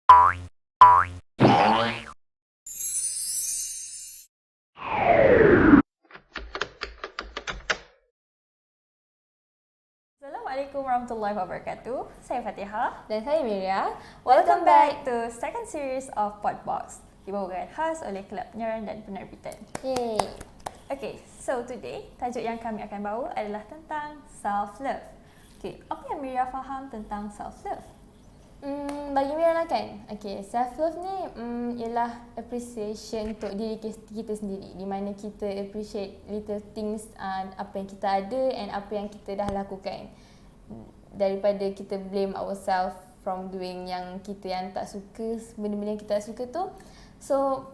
Assalamualaikum warahmatullahi wabarakatuh. Saya Fatihah. Dan saya Miria. Welcome back to second series of Podbox, dibawakan khas oleh Kelab Penyiaran dan Penerbitan. Yay. Okay, so today tajuk yang kami akan bawa adalah tentang self-love. Okay, apa yang Miria faham tentang self-love? Bagi Mira lah kan, self-love ni ialah appreciation untuk diri kita sendiri, di mana kita appreciate little things, apa yang kita ada and apa yang kita dah lakukan, daripada kita blame ourselves from doing yang tak suka, benda-benda yang kita tak suka tu. So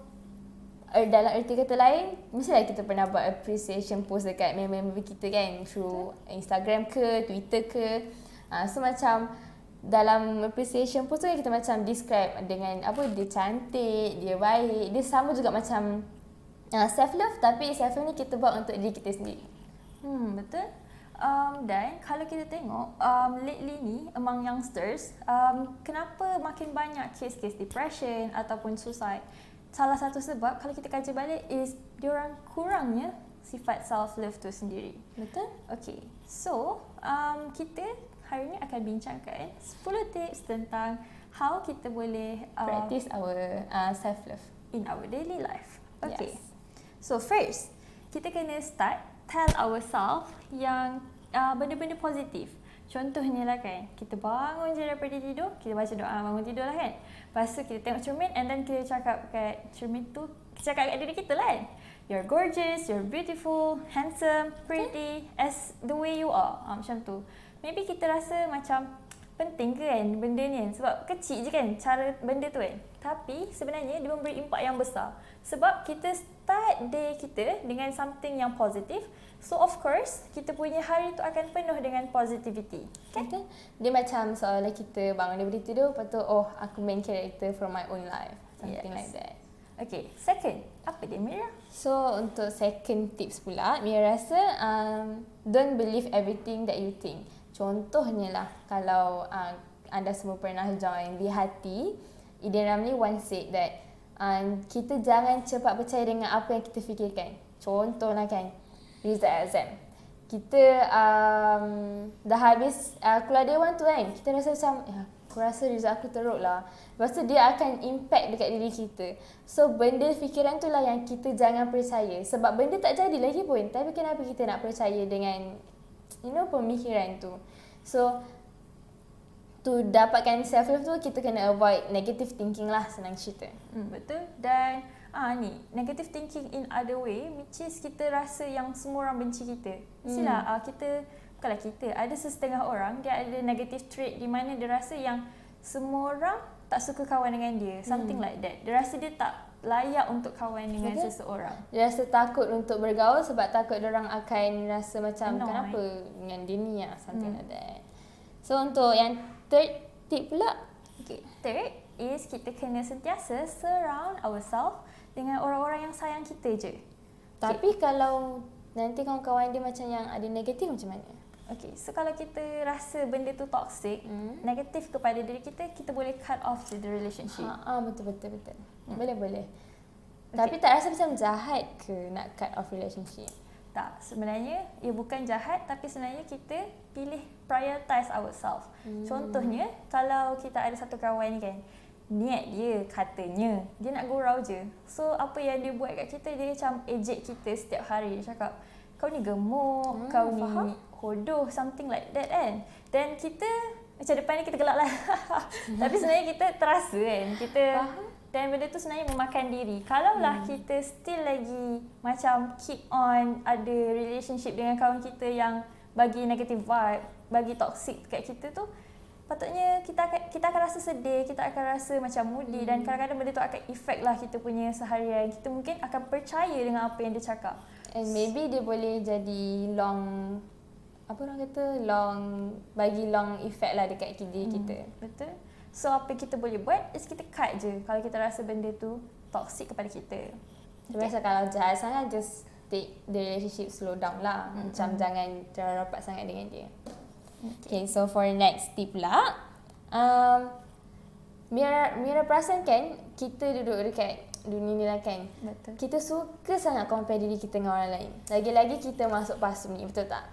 dalam erti kata lain, mestilah kita pernah buat appreciation post dekat member kita kan, through Instagram ke, Twitter ke. So macam dalam appreciation post tu kita macam describe dengan apa, dia cantik, dia baik, dia sama juga macam self love, tapi self love ni kita buat untuk diri kita sendiri. Betul. Dan kalau kita tengok lately ni among youngsters, kenapa makin banyak kes-kes depression ataupun suicide? Salah satu sebab kalau kita kaji balik is diorang kurangnya sifat self love tu sendiri. Betul? Okay, so kita hari ni akan bincangkan 10 tips tentang how kita boleh Practice our self love in our daily life. Okay. Yes. So first, kita kena start tell ourselves yang benda-benda positif. Contohnya lah kan, kita bangun je daripada tidur, kita baca doa bangun tidur lah kan. Lepas tu kita tengok cermin and then kita cakap kat cermin tu, kita cakap kat diri kita lah kan. You're gorgeous, you're beautiful, handsome, pretty, as the way you are. Macam tu. Maybe kita rasa macam penting ke kan benda ni kan, sebab kecil je kan cara benda tu kan. Tapi sebenarnya dia memberi impak yang besar. Sebab kita start day kita dengan something yang positif. So of course, kita punya hari tu akan penuh dengan positivity. kan? Dia macam seolah kita bangun daripada tidur, lepas tu aku main character from my own life, something like that. Okay, second, apa dia Mira? So untuk second tips pula, Mira rasa don't believe everything that you think. Contohnya lah, kalau anda semua pernah join Di Hati, Eden Ramli once said that kita jangan cepat percaya dengan apa yang kita fikirkan. Contohlah kan, result exam. Kita dah habis keluar dewan tu kan, kita rasa macam aku rasa result aku teruk lah. Lepas tu dia akan impact dekat diri kita. So benda fikiran tu lah yang kita jangan percaya. Sebab benda tak jadi lagi pun, tapi kenapa kita nak percaya dengan pemikiran tu. So to dapatkan self love tu, kita kena avoid negative thinking lah, senang cerita. Betul. Dan ni negative thinking in other way, which is kita rasa yang semua orang benci kita. Mestilah bukanlah kita, ada sesetengah orang dia ada negative trait di mana dia rasa yang semua orang tak suka kawan dengan dia, something like that. Dia rasa dia tak layak untuk kawan dengan seseorang. Dia rasa takut untuk bergaul sebab takut orang akan rasa macam kenapa dengan dia ni something like that. So untuk yang third tip pula, third is kita kena sentiasa surround ourselves dengan orang-orang yang sayang kita je. Tapi kalau nanti kawan-kawan dia macam yang ada negatif, macam mana? Okay, so kalau kita rasa benda tu toxic, negatif kepada diri kita, kita boleh cut off the relationship. Betul. Boleh. Tapi tak rasa macam jahat ke nak cut off relationship? Tak, sebenarnya ia bukan jahat, tapi sebenarnya kita pilih prioritize ourselves. Contohnya, kalau kita ada satu kawan ni kan, niat dia katanya dia nak gurau je. So apa yang dia buat kat kita, dia macam ejek kita setiap hari. Dia cakap, kau ni gemuk, kau ni hodoh, something like that kan. Dan kita macam depan ni kita gelak lah. Tapi sebenarnya kita terasa kan, kita dan benda tu sebenarnya memakan diri. Kalaulah kita still lagi macam keep on ada relationship dengan kawan kita yang bagi negative vibe, bagi toxic kat kita tu, patutnya kita akan rasa sedih, kita akan rasa macam moody, dan kadang-kadang benda tu akan effect lah kita punya seharian. Kita mungkin akan percaya dengan apa yang dia cakap. And maybe dia boleh jadi bagi long effect lah dekat diri kita. Betul. So apa kita boleh buat is kita cut je kalau kita rasa benda tu toxic kepada kita. Biasa kalau jahat sangat, just take the relationship slow down lah. Macam jangan terlalu rapat sangat dengan dia. Okay, so for next tip pula, Mira perasan kan, kita duduk dekat dunia ni lah kan. Betul. Kita suka sangat compare diri kita dengan orang lain. Lagi-lagi kita masuk PASM ni, betul tak?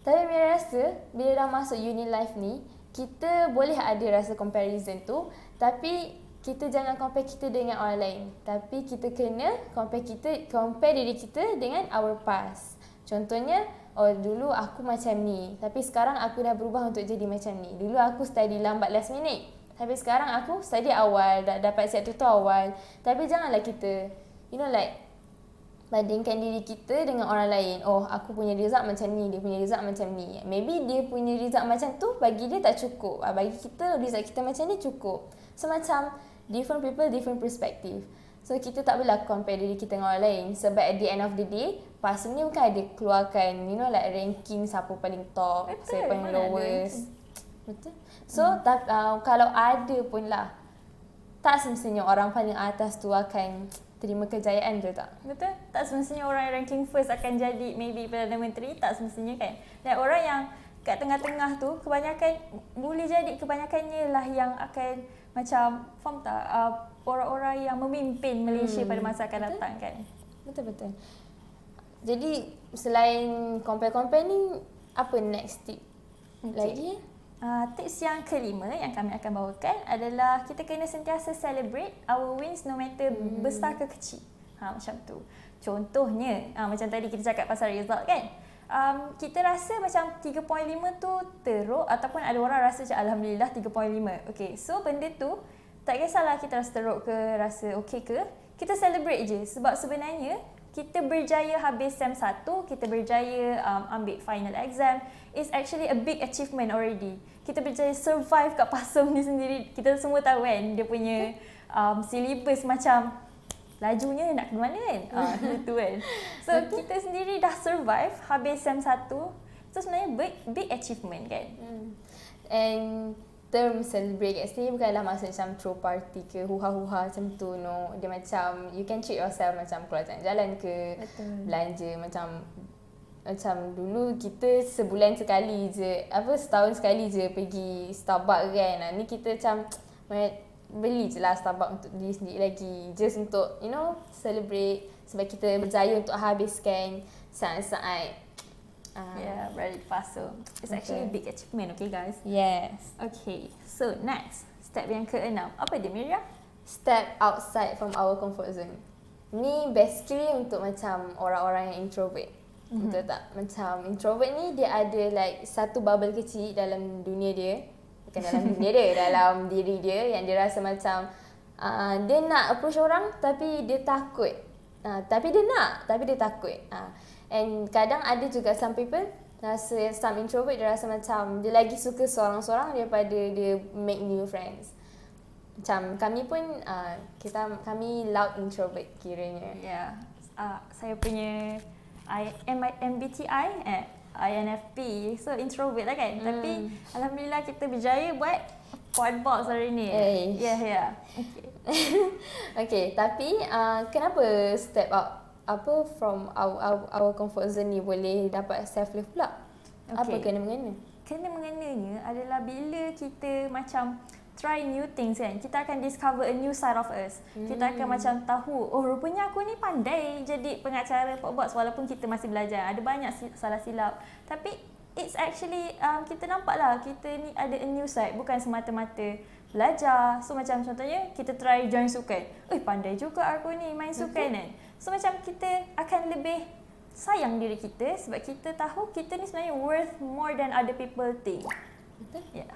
Tapi Mira rasa, bila dah masuk uni life ni, kita boleh ada rasa comparison tu, tapi kita jangan compare kita dengan orang lain. Tapi kita kena compare diri kita dengan our past. Contohnya, dulu aku macam ni, tapi sekarang aku dah berubah untuk jadi macam ni. Dulu aku study lambat last minute, tapi sekarang aku study awal, dah dapat siap tutor awal. Tapi janganlah kita, bandingkan diri kita dengan orang lain. Aku punya result macam ni, dia punya result macam ni. Maybe dia punya result macam tu, bagi dia tak cukup. Bagi kita, result kita macam ni cukup. So macam, different people, different perspective. So kita tak boleh compare diri kita dengan orang lain. Sebab at the end of the day, PAS ni bukan ada keluarkan, ranking siapa paling top, siapa paling lowest. Betul. So kalau ada pun lah, tak semestinya orang paling atas tu akan terima kejayaan, betul tak? Betul. Tak semestinya orang yang ranking first akan jadi maybe Perdana Menteri, tak semestinya kan. Dan orang yang kat tengah-tengah tu kebanyakannya lah yang akan macam, faham tak? Orang-orang yang memimpin Malaysia pada masa akan datang kan. Betul. Jadi selain compare-compare ni, apa next tip lagi? Tips yang kelima yang kami akan bawakan adalah kita kena sentiasa celebrate our wins no matter besar ke kecil. Macam tu. Contohnya, macam tadi kita cakap pasal result kan. Kita rasa macam 3.5 tu teruk, ataupun ada orang rasa macam Alhamdulillah 3.5. Okay, so benda tu tak kisahlah kita rasa teruk ke, rasa okay ke, kita celebrate je. Sebab sebenarnya kita berjaya habis SEM 1, kita berjaya ambil final exam, is actually a big achievement already. Kita berjaya survive kat PASM ni sendiri. Kita semua tahu kan, dia punya syllabus macam lajunya nak ke mana kan. Itu kan. So kita sendiri dah survive habis SEM 1. So sebenarnya big achievement kan. And term celebrate kat sini bukanlah maksud macam throw party ke huha-huha macam tu, no. Dia macam you can treat yourself, macam keluar jalan-jalan ke. Betul. Belanja macam dulu kita sebulan sekali je, setahun sekali je pergi Starbucks kan. Ni kita macam beli je lah Starbucks untuk diri sendiri lagi, just untuk celebrate sebab kita berjaya untuk habiskan saat-saat berada di PASM. It's actually a big achievement, okay guys? Yes. Okay, so next, step yang ke-6. Apa dia, Miriam? Step outside from our comfort zone. Ni basically untuk macam orang-orang yang introvert. Betul tak? Macam introvert ni dia ada satu bubble kecil dalam dunia dia. Bukan dalam dunia dia, dalam diri dia, yang dia rasa macam dia nak approach orang tapi dia takut. Tapi dia takut. And kadang ada juga some people, some introvert dia rasa macam dia lagi suka seorang-seorang daripada dia make new friends. Macam kami pun, kami loud introvert kiranya. Yeah. Saya punya MBTI, INFP. So introvert lah kan. Tapi Alhamdulillah kita berjaya buat podbox hari ni. Yeah. Okay. Okay, tapi kenapa step up from our comfort zone ni boleh dapat self love pula? Apa kena-mengena? Kena-mengenanya adalah bila kita macam try new things kan, kita akan discover a new side of us. Kita akan macam tahu, rupanya aku ni pandai jadi pengacara podbox walaupun kita masih belajar. Ada banyak salah silap. Tapi it's actually kita nampak lah kita ni ada a new side, bukan semata-mata belajar. So macam contohnya kita try join sukan. Pandai juga aku ni main sukan kan. So macam kita akan lebih sayang diri kita sebab kita tahu kita ni sebenarnya worth more than other people think. Betul? Yeah.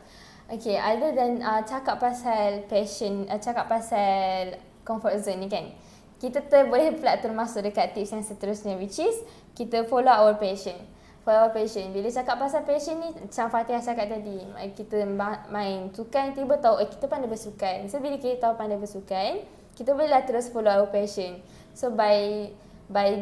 Okay, other than cakap pasal passion, cakap pasal comfort zone ni kan, kita boleh pula termasuk dekat tips yang seterusnya, which is kita follow our passion. Follow our passion. Bila cakap pasal passion ni, macam Fatihah cakap tadi, kita main sukan, tiba tahu kita pandai bersukan. So bila kita tahu pandai bersukan, kita bolehlah terus follow our passion. So by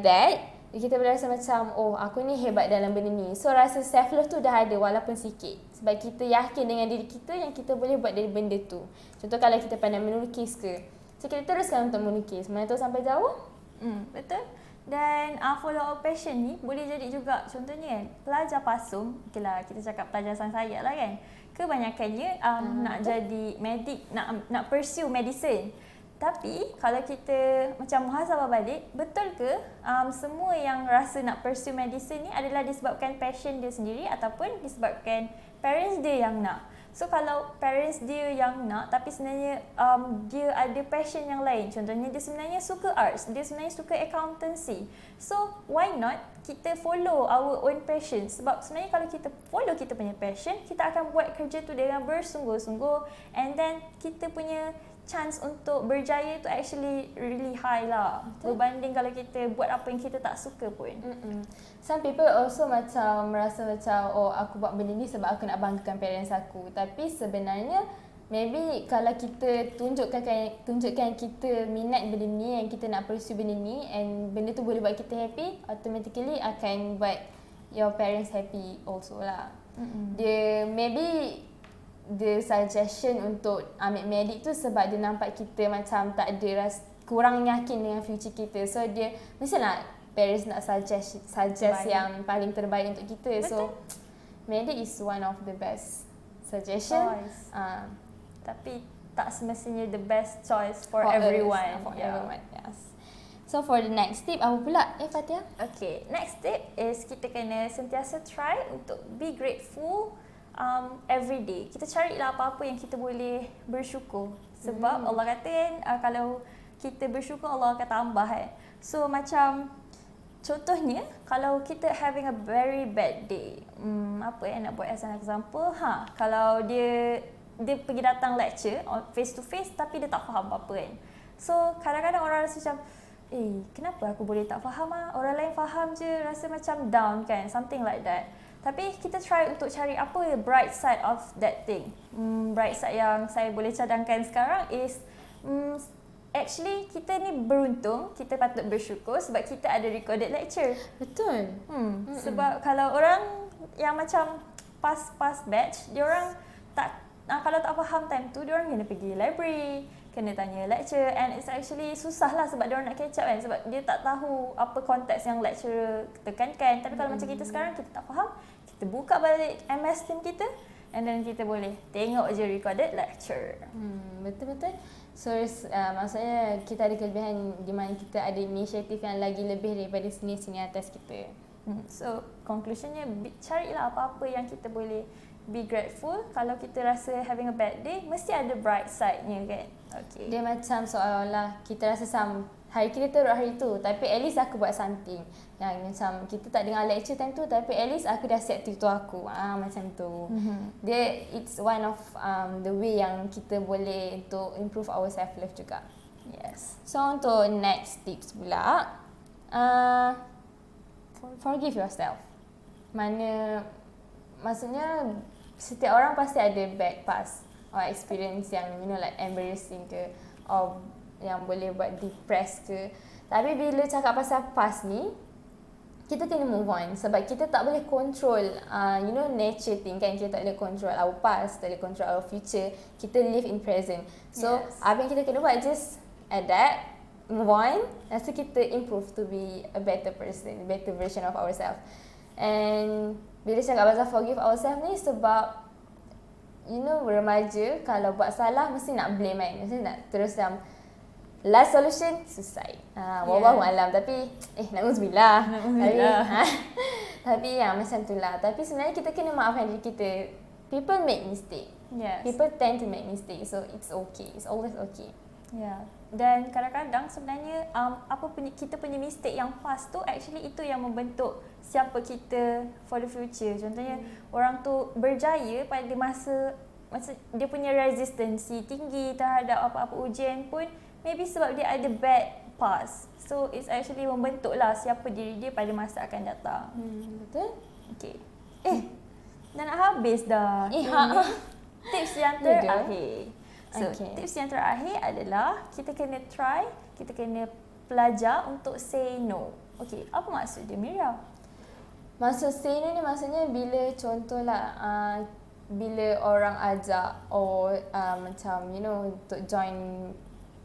that, kita boleh rasa macam, aku ni hebat dalam benda ni. So rasa self love tu dah ada walaupun sikit. Sebab kita yakin dengan diri kita yang kita boleh buat dari benda tu. Contoh kalau kita pandai melukis ke, so kita teruskan untuk melukis. Mana tahu sampai jauh. Betul. Dan follow our passion ni boleh jadi juga, contohnya kan, pelajar PASM, okay lah, kita cakap pelajar sains hayat lah kan. kebanyakannya nak jadi medik, nak pursue medicine. Tapi kalau kita macam muhasabah balik, betul ke semua yang rasa nak pursue medicine ni adalah disebabkan passion dia sendiri ataupun disebabkan parents dia yang nak? So kalau parents dia yang nak tapi sebenarnya dia ada passion yang lain. Contohnya dia sebenarnya suka arts, dia sebenarnya suka accountancy. So why not kita follow our own passion? Sebab sebenarnya kalau kita follow kita punya passion, kita akan buat kerja tu dengan bersungguh-sungguh, and then kita punya chance untuk berjaya tu actually really high lah. Berbanding kalau kita buat apa yang kita tak suka pun. Some people also macam merasa macam, oh aku buat benda ni sebab aku nak banggakan parents aku. Tapi sebenarnya maybe kalau kita tunjukkan kita minat benda ni, yang kita nak pursue benda ni, and benda tu boleh buat kita happy, automatically akan buat your parents happy also lah. Dia maybe the suggestion untuk ambil medik tu sebab dia nampak kita macam tak ada kurang yakin dengan future kita. So dia mestilah parents nak suggest yang paling terbaik untuk kita. Betul. So medik is one of the best suggestion. Tapi tak semestinya the best choice for everyone. For everyone, yes. So for the next tip, apa pula? Fatia? Okay, next tip is kita kena sentiasa try untuk be grateful every day. Kita carilah apa-apa yang kita boleh bersyukur. Sebab Allah kata kan, kalau kita bersyukur, Allah akan tambah kan. So macam contohnya, kalau kita having a very bad day, apa yang nak buat as an example, kalau dia pergi datang lecture face to face tapi dia tak faham apa-apa kan. So kadang-kadang orang rasa macam, kenapa aku boleh tak faham orang lain faham je, rasa macam down kan, something like that. Tapi kita try untuk cari apa bright side of that thing. Bright side yang saya boleh cadangkan sekarang is actually kita ni beruntung, kita patut bersyukur sebab kita ada recorded lecture. Betul. Sebab kalau orang yang macam past batch, diorang tak kalau tak faham time tu, diorang kena pergi library, kena tanya lecturer, and it's actually susah lah sebab diorang nak catch up kan, sebab dia tak tahu apa konteks yang lecturer tekankan. Tapi kalau macam kita sekarang, kita tak faham, kita buka balik MS Team kita, and then kita boleh tengok je recorded lecture. Betul-betul. So maksudnya kita ada kelebihan di mana kita ada inisiatif yang lagi lebih daripada sini atas kita. So conclusionnya, carilah apa-apa yang kita boleh be grateful. Kalau kita rasa having a bad day, mesti ada bright side-nya kan. Okay. Dia macam seolah-olah kita rasa hari kita teruk hari tu, tapi at least aku buat something. Yang macam kita tak dengar lecture time tu, tapi at least aku dah set tutor aku. Macam tu. Dia it's one of the way yang kita boleh untuk improve our self love juga. Yes. So untuk next tips pula, forgive yourself. Maksudnya setiap orang pasti ada bad past or experience yang like embarrassing ke, or yang boleh buat depressed ke. Tapi bila cakap pasal past ni, kita kena move on sebab kita tak boleh control nature thing kan. Kita tak boleh control our past, tak boleh control our future. Kita live in present. So apa yang kita kena buat, just adapt, move on, lepas tu kita improve to be a better person, a better version of ourselves. And bila cakap pasal forgive ourselves ni, sebab remaja kalau buat salah mesti nak blame kan, mesti nak terus last solution suicide. Wallahu alam, tapi na'udzubillah. Tapi macam tu lah. Tapi sebenarnya kita kena maafkan diri kita. People make mistake. Yes. People tend to make mistake, so it's okay. It's always okay. Yeah. Dan kadang-kadang sebenarnya kita punya mistake yang past tu, actually itu yang membentuk siapa kita for the future. Contohnya orang tu berjaya pada masa dia punya resistency tinggi terhadap apa-apa ujian pun, maybe sebab dia ada bad past. So it's actually membentuklah siapa diri dia pada masa akan datang. Betul? Okay. Dah nak habis dah. Tips yang terakhir. So, tips yang terakhir adalah kita kena try, kita kena belajar untuk say no. Okay, apa maksud dia, Mira? Maksud say no ni maksudnya bila contohlah bila orang ajak macam untuk join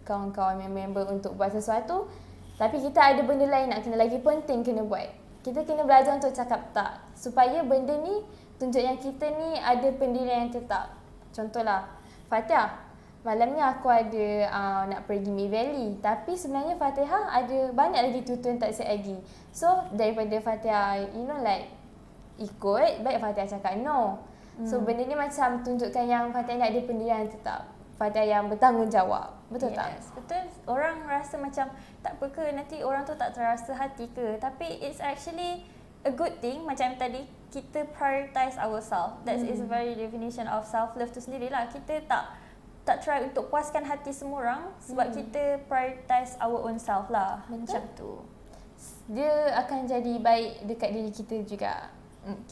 kawan-kawan member untuk buat sesuatu, tapi kita ada benda lain nak kena lagi penting kena buat. kita kena belajar untuk cakap tak. Supaya benda ni tunjuknya kita ni ada pendirian yang tetap. Contohlah, Fatihah. Malam ni aku ada nak pergi Mid Valley. Tapi sebenarnya Fatihah ada banyak lagi tutor yang tak siap lagi. So, daripada Fatihah, ikut, baik Fatihah cakap no. So, benda ni macam tunjukkan yang Fatihah ni ada pendirian yang tetap. Fatihah yang bertanggungjawab. Betul tak? Betul. Orang rasa macam tak apa ke, nanti orang tu tak terasa hati ke. Tapi it's actually a good thing. Macam tadi, kita prioritize ourselves. That is very definition of self-love tu sendirilah. Kita tak try untuk puaskan hati semua orang sebab kita prioritize our own self lah. Macam tu. Dia akan jadi baik dekat diri kita juga.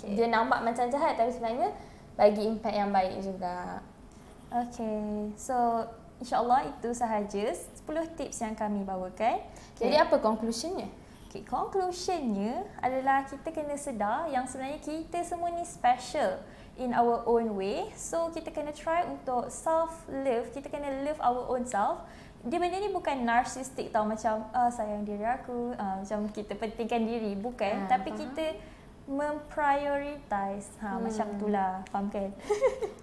Dia nampak macam jahat tapi sebenarnya bagi impact yang baik juga. Okay, so insyaAllah itu sahaja 10 tips yang kami bawakan. Jadi apa conclusionnya? Okay, conclusionnya adalah kita kena sedar yang sebenarnya kita semua ni special in our own way. So kita kena try untuk self-love, kita kena love our own self. Dia benda ni bukan narcissistic tau, macam sayang diri aku, macam kita pentingkan diri, bukan. Tapi kita memprioritize. Macam itulah, faham kan?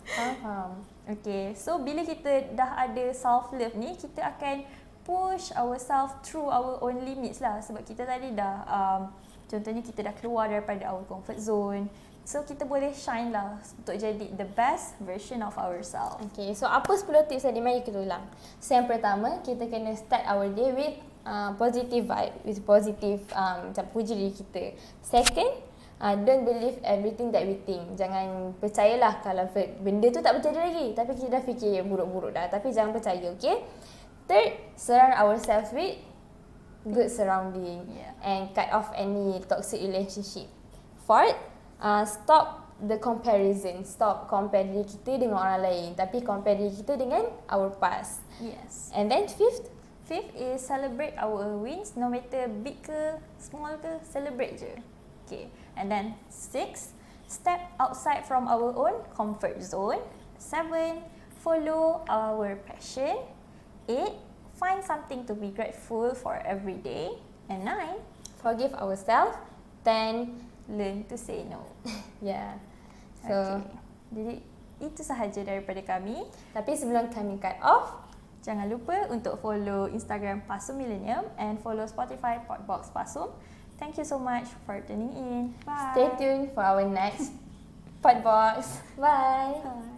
Faham. Okay, so bila kita dah ada self-love ni, kita akan push ourselves through our own limits lah. Sebab kita tadi dah, contohnya kita dah keluar daripada our comfort zone. So kita boleh shine lah untuk jadi the best version of ourselves. Okay, so apa 10 tips tadi? Mari kita ulang. So yang pertama, kita kena start our day with positive vibe, with positive macam puji diri kita. Second, don't believe everything that we think. Jangan percayalah kalau benda tu tak berjadi lagi, tapi kita dah fikir buruk-buruk dah. Tapi jangan percaya, okay? Third, surround ourselves with good surrounding and cut off any toxic relationship. Fourth, stop the comparison. Stop compare diri kita dengan orang lain, tapi compare diri kita dengan our past. Yes. And then fifth is celebrate our wins, no matter big ke, small ke, celebrate je. Okay. And then 6, step outside from our own comfort zone. 7, follow our passion. 8, find something to be grateful for every day. And 9, forgive ourselves. 10, learn to say no. Yeah. So, jadi itu sahaja daripada kami. Tapi sebelum kami cut off, jangan lupa untuk follow Instagram Pasum Millennium and follow Spotify Podbox Pasum. Thank you so much for tuning in. Bye. Stay tuned for our next Podbox. Bye. Bye.